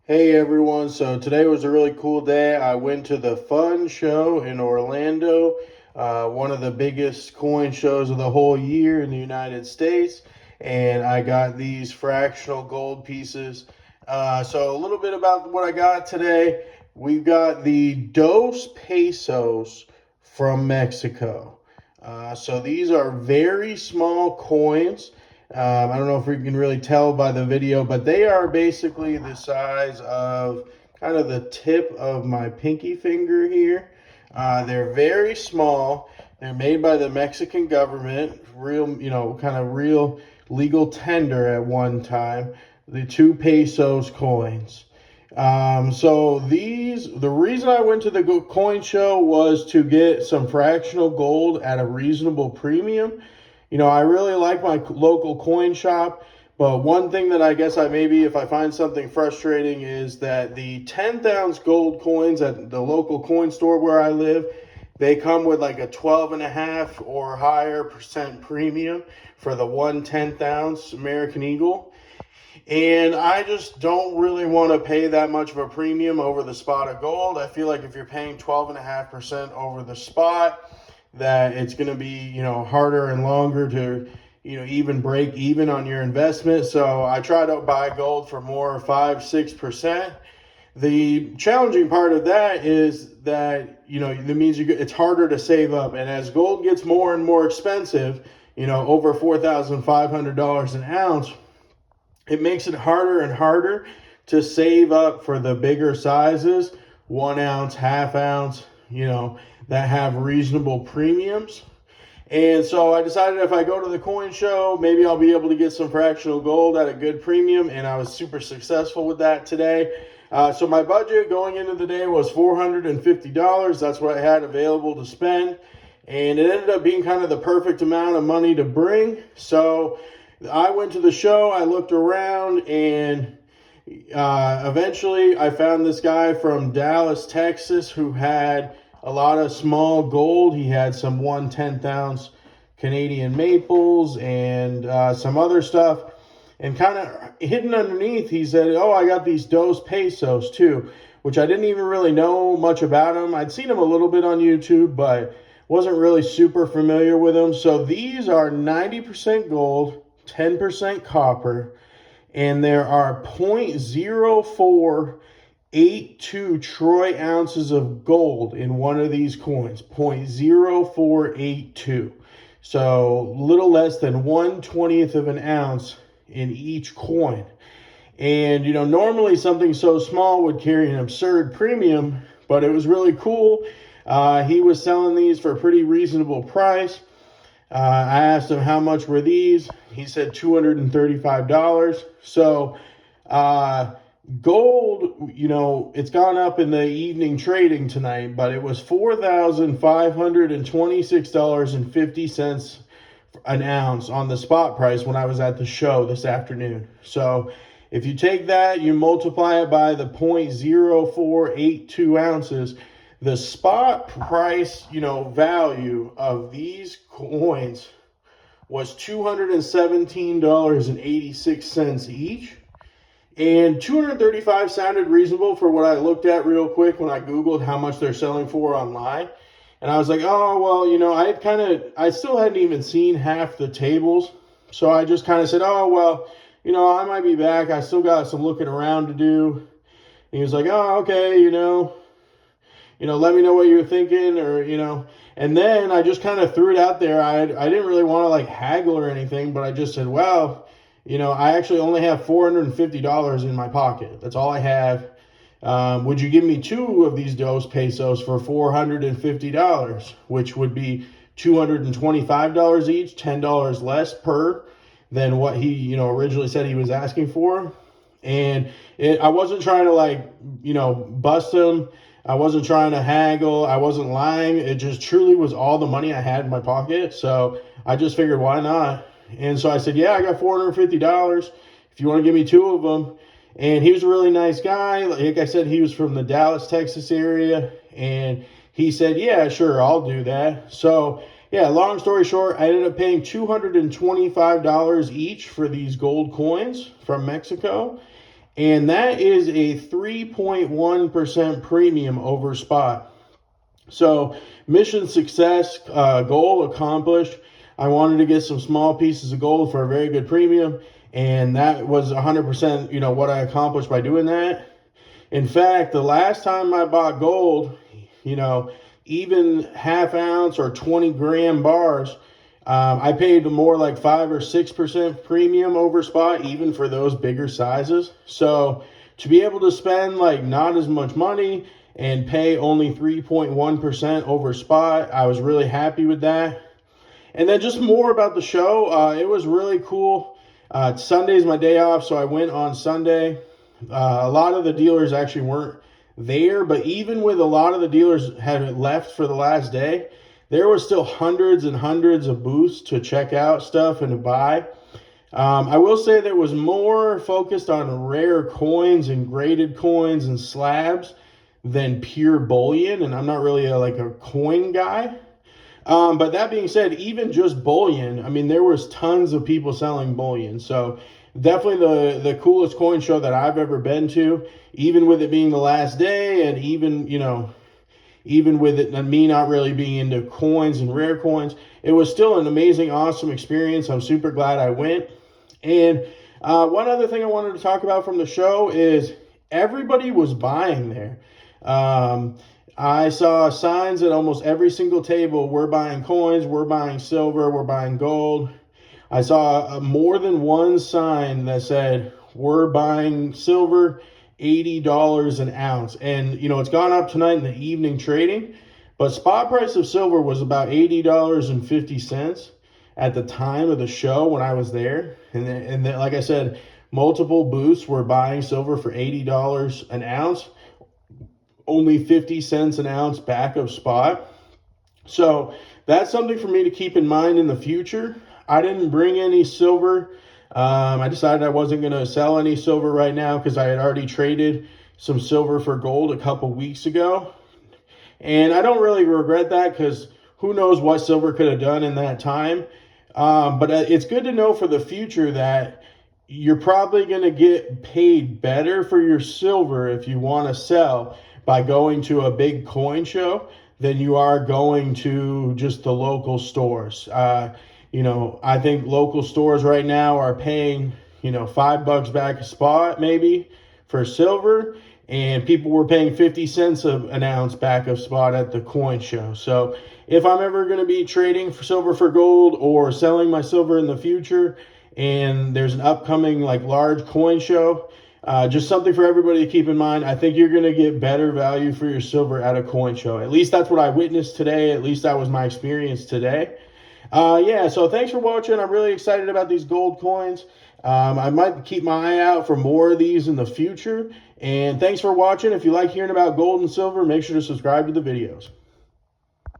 Hey everyone, so today was a really cool day. I went to the Fun Show in Orlando, one of the biggest coin shows of the whole year in the United States, and I got these fractional gold pieces. So, a little bit about what I got today. We've got the Dos Pesos from Mexico. So, these are very small coins. I don't know if we can really tell by the video, but they are basically the size of kind of the tip of my pinky finger here. They're very small. They're made by the Mexican government, real, kind of real legal tender at one time. The 2 pesos coins. The reason I went to the coin show was to get some fractional gold at a reasonable premium. I really like my local coin shop, but one thing that I guess I maybe if I find something frustrating is that the 10th ounce gold coins at the local coin store where I live, they come with like a 12.5 or higher percent premium for the 1/10th ounce American Eagle. And I just don't really want to pay that much of a premium over the spot of gold. I feel like if you're paying 12.5% over the spot, that it's going to be, harder and longer to, even break even on your investment. So I try to buy gold for more 5-6%. The challenging part of that is that, that means it's harder to save up. And as gold gets more and more expensive, over $4,500 an ounce, it makes it harder and harder to save up for the bigger sizes, 1 ounce, half ounce, that have reasonable premiums. And so I decided if I go to the coin show, maybe I'll be able to get some fractional gold at a good premium. And I was super successful with that today. So my budget going into the day was $450. That's what I had available to spend. And it ended up being kind of the perfect amount of money to bring. So I went to the show, I looked around, and eventually I found this guy from Dallas, Texas, who had a lot of small gold. He had some 1/10th ounce Canadian maples and some other stuff. And kind of hidden underneath, he said, "Oh, I got these Dos Pesos too," which I didn't even really know much about him. I'd seen him a little bit on YouTube, but wasn't really super familiar with him. So these are 90% gold, 10% copper, and there are 0.0482 troy ounces of gold in one of these coins. 0.0482. So little less than 1/20th of an ounce in each coin. And normally something so small would carry an absurd premium, but it was really cool. He was selling these for a pretty reasonable price. I asked him how much were these. He said $235. So gold, it's gone up in the evening trading tonight, but it was $4,526.50 an ounce on the spot price when I was at the show this afternoon. So if you take that, you multiply it by the 0.0482 ounces, the spot price, value of these coins was $217.86 each. And 235 sounded reasonable for what I looked at real quick when I Googled how much they're selling for online. And I was like, oh, well, I still hadn't even seen half the tables. So I just kind of said, oh, well, I might be back. I still got some looking around to do. And he was like, oh, okay, let me know what you're thinking, or, and then I just kind of threw it out there. I didn't really want to like haggle or anything, but I just said, well, I actually only have $450 in my pocket. That's all I have. Would you give me two of these Dos Pesos for $450, which would be $225 each, $10 less per than what he, originally said he was asking for. And I wasn't trying to bust him. I wasn't trying to haggle. I wasn't lying. It just truly was all the money I had in my pocket. So I just figured, why not? And so I said, yeah, I got $450 if you want to give me two of them. And he was a really nice guy. Like I said, he was from the Dallas, Texas area. And he said, yeah, sure, I'll do that. So, yeah, long story short, I ended up paying $225 each for these gold coins from Mexico. and that is a 3.1% premium over spot. So mission success, goal accomplished. I wanted to get some small pieces of gold for a very good premium, and that was 100%, what I accomplished by doing that. In fact, the last time I bought gold, you know, even half ounce or 20-gram bars, I paid more like 5 or 6% premium over spot, even for those bigger sizes. So to be able to spend like not as much money and pay only 3.1% over spot, I was really happy with that. And then just more about the show. It was really cool. Sunday's my day off, so I went on Sunday. A lot of the dealers actually weren't there, but even with a lot of the dealers had left for the last day, there were still hundreds and hundreds of booths to check out stuff and to buy. I will say there was more focused on rare coins and graded coins and slabs than pure bullion, and I'm not really like a coin guy. But that being said, even just bullion, I mean, there was tons of people selling bullion. So definitely the coolest coin show that I've ever been to, even with it being the last day, and even with it and me not really being into coins and rare coins, it was still an amazing, awesome experience. I'm super glad I went. And one other thing I wanted to talk about from the show is everybody was buying there. I saw signs at almost every single table. We're buying coins, we're buying silver, we're buying gold. I saw more than one sign that said, we're buying silver, $80 an ounce. And, it's gone up tonight in the evening trading, but spot price of silver was about $80.50 at the time of the show when I was there. And then, like I said, multiple booths were buying silver for $80 an ounce, only 50 cents an ounce back of spot. So that's something for me to keep in mind in the future. I didn't bring any silver. I decided I wasn't going to sell any silver right now because I had already traded some silver for gold a couple weeks ago. And I don't really regret that because who knows what silver could have done in that time. But it's good to know for the future that you're probably going to get paid better for your silver if you want to sell by going to a big coin show than you are going to just the local stores. I think local stores right now are paying, $5 back a spot maybe for silver, and people were paying 50 cents an ounce back of spot at the coin show. So if I'm ever going to be trading for silver for gold or selling my silver in the future, and there's an upcoming like large coin show, just something for everybody to keep in mind. I think you're going to get better value for your silver at a coin show. At least that's what I witnessed today. At least that was my experience today. So thanks for watching. I'm really excited about these gold coins. I might keep my eye out for more of these in the future. And thanks for watching. If you like hearing about gold and silver, make sure to subscribe to the videos.